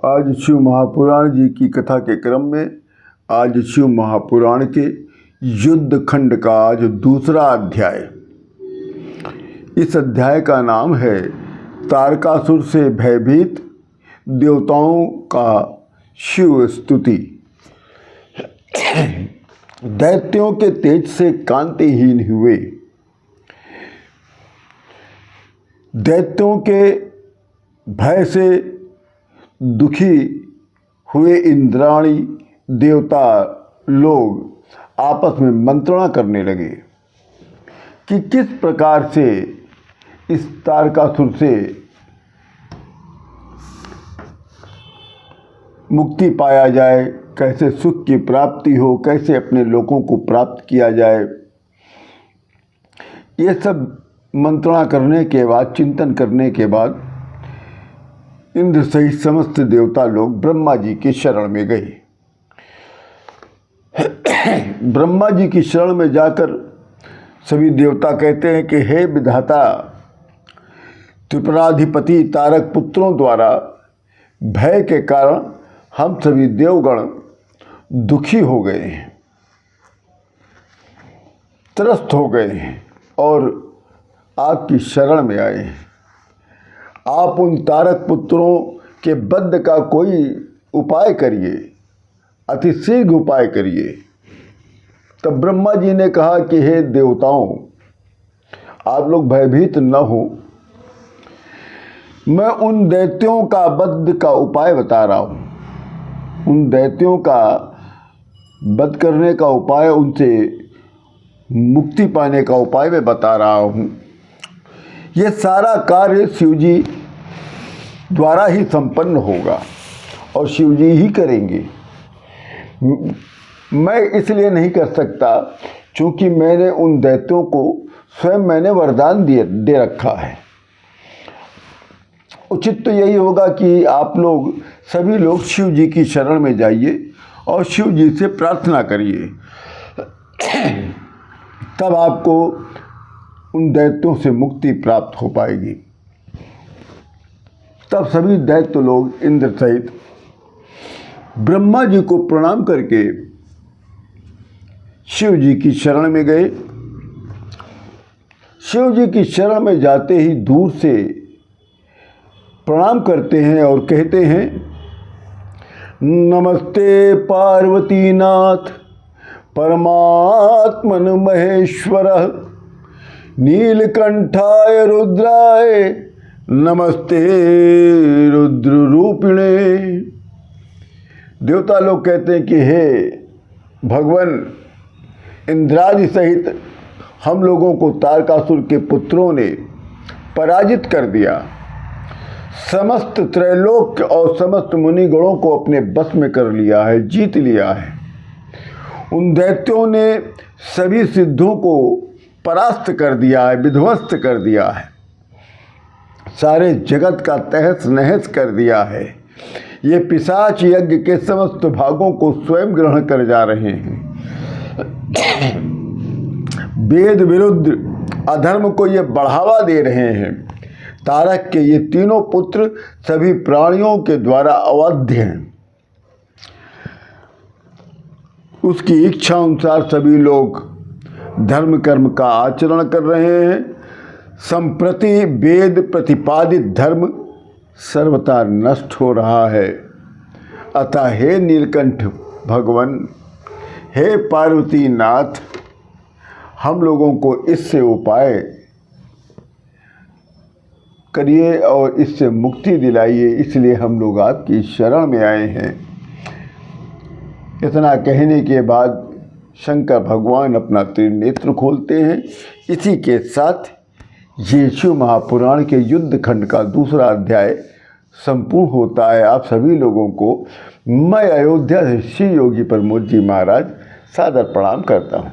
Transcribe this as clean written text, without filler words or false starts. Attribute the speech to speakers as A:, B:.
A: आज शिव महापुराण जी की कथा के क्रम में आज शिव महापुराण के युद्ध खंड का आज दूसरा अध्याय। इस अध्याय का नाम है तारकासुर से भयभीत देवताओं का शिव स्तुति। दैत्यों के तेज से कांतिहीन हुए। दैत्यों के भय से दुखी हुए इंद्राणी देवता लोग आपस में मंत्रणा करने लगे कि किस प्रकार से इस तारकासुर से मुक्ति पाया जाए, कैसे सुख की प्राप्ति हो, कैसे अपने लोगों को प्राप्त किया जाए। ये सब मंत्रणा करने के बाद, चिंतन करने के बाद इंद्र सहित समस्त देवता लोग ब्रह्मा जी की शरण में गए। ब्रह्मा जी की शरण में जाकर सभी देवता कहते हैं कि हे विधाता, त्रिपुराधिपति तारक पुत्रों द्वारा भय के कारण हम सभी देवगण दुखी हो गए हैं, त्रस्त हो गए हैं और आपकी शरण में आए हैं। आप उन तारक पुत्रों के वध का कोई उपाय करिए, अति शीघ्र उपाय करिए। तब ब्रह्मा जी ने कहा कि हे देवताओं, आप लोग भयभीत न हो, मैं उन दैत्यों का वध का उपाय बता रहा हूँ। उन दैत्यों का वध करने का उपाय, उनसे मुक्ति पाने का उपाय मैं बता रहा हूँ। ये सारा कार्य शिवजी द्वारा ही संपन्न होगा और शिवजी ही करेंगे। मैं इसलिए नहीं कर सकता क्योंकि मैंने उन दैत्यों को स्वयं वरदान दे रखा है। उचित तो यही होगा कि आप लोग सभी लोग शिव जी की शरण में जाइए और शिव जी से प्रार्थना करिए, तब आपको उन दैत्यों से मुक्ति प्राप्त हो पाएगी। तब सभी दैत्य लोग इंद्र सहित ब्रह्मा जी को प्रणाम करके शिव जी की शरण में गए। शिव जी की शरण में जाते ही दूर से प्रणाम करते हैं और कहते हैं, नमस्ते पार्वती नाथ परमात्मन महेश्वर नीलकंठाय रुद्राय नमस्ते रुद्र रूपिणे। देवता लोग कहते हैं कि हे भगवान, इंद्रादि सहित हम लोगों को तारकासुर के पुत्रों ने पराजित कर दिया। समस्त त्रैलोक्य और समस्त मुनिगणों को अपने बस में कर लिया है, जीत लिया है। उन दैत्यों ने सभी सिद्धों को परास्त कर दिया है, विध्वस्त कर दिया है, सारे जगत का तहस नहस कर दिया है। ये पिशाच यज्ञ के समस्त भागों को स्वयं ग्रहण कर जा रहे हैं। वेद विरुद्ध अधर्म को ये बढ़ावा दे रहे हैं। तारक के ये तीनों पुत्र सभी प्राणियों के द्वारा अवध्य हैं। उसकी इच्छा अनुसार सभी लोग धर्म कर्म का आचरण कर रहे हैं। संप्रति वेद प्रतिपादित धर्म सर्वथा नष्ट हो रहा है। अतः हे नीलकंठ भगवान, हे पार्वती नाथ, हम लोगों को इससे उपाय करिए और इससे मुक्ति दिलाइए, इसलिए हम लोग आपकी शरण में आए हैं। इतना कहने के बाद शंकर भगवान अपना त्रिनेत्र खोलते हैं। इसी के साथ ये शिव महापुराण के युद्ध खंड का दूसरा अध्याय संपूर्ण होता है। आप सभी लोगों को मैं अयोध्या से श्री योगी प्रमोद जी महाराज सादर प्रणाम करता हूँ।